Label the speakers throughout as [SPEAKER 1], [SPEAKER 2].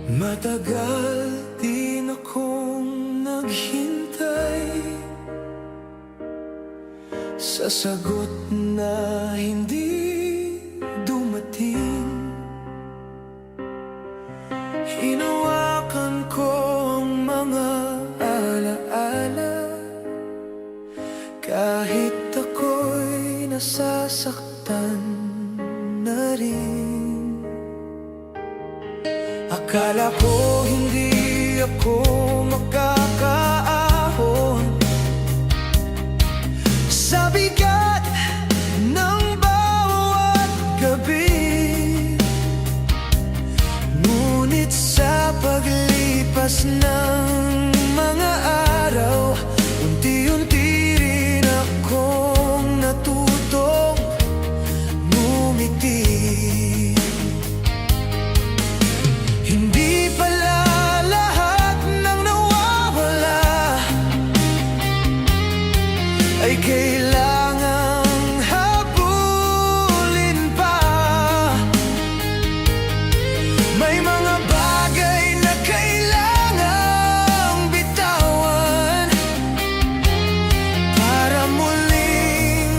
[SPEAKER 1] Matagal din akong naghintay sa sagot na hindi dumating. Hinawakan ko ang mga alaala, kahit ako'y nasasaktan na rin. Akala ko hindi ako makakaahon sa bigat ng bawat gabi. Ngunit sa paglipas ng mga araw, unti-unti rin akong natutong ngumiti. Hindi pala lahat ng nawawala ay kailangang habulin pa. May mga bagay na kailangang bitawan para muling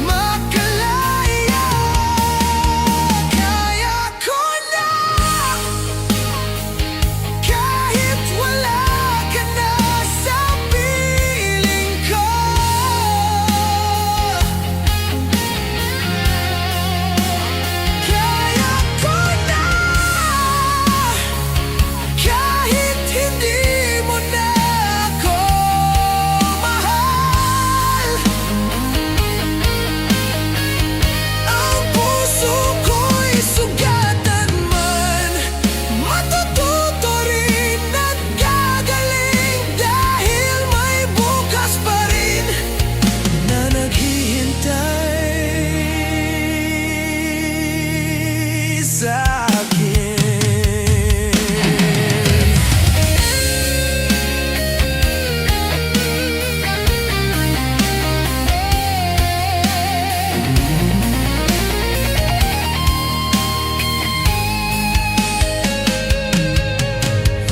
[SPEAKER 1] makalaya. Kaya ko na kahit wala ka na sa piling ko. Kaya ko na kahit hindi mo na ako mahal. Ang puso ko'y sugatan man, matututo rin at gagaling, dahil may bukas pa rin na naghihintay sa akin.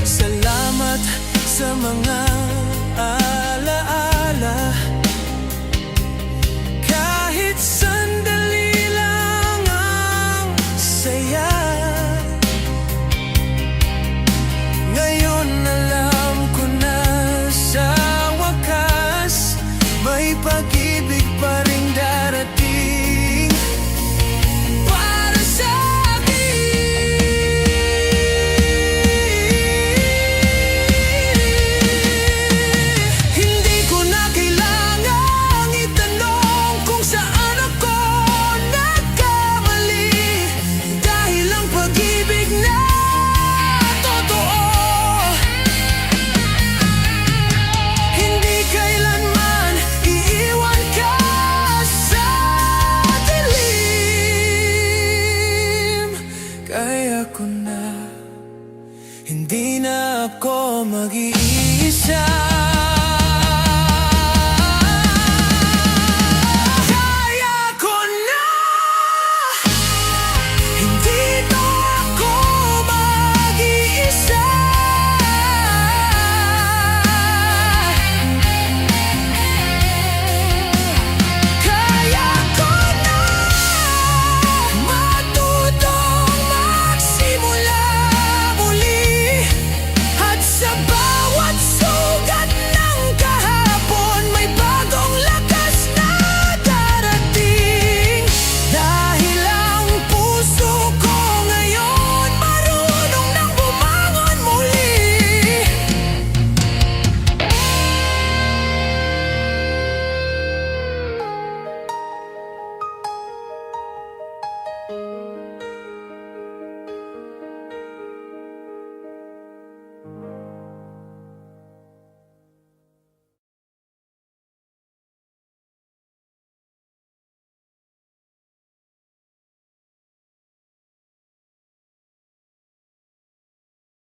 [SPEAKER 1] Salamat sa mga alaala, kahit sandali lang ang saya. Ngayon alam ko na sa wakas may pag-ibig pa rin darating para sa akin. Hindi ko na kailangang itanong kung saan ako nagkamali, dahil ang pag-ibig na totoo hindi kailanman iiwan ka sa dilim. Kaya ko na hindi na ako mag-iisa.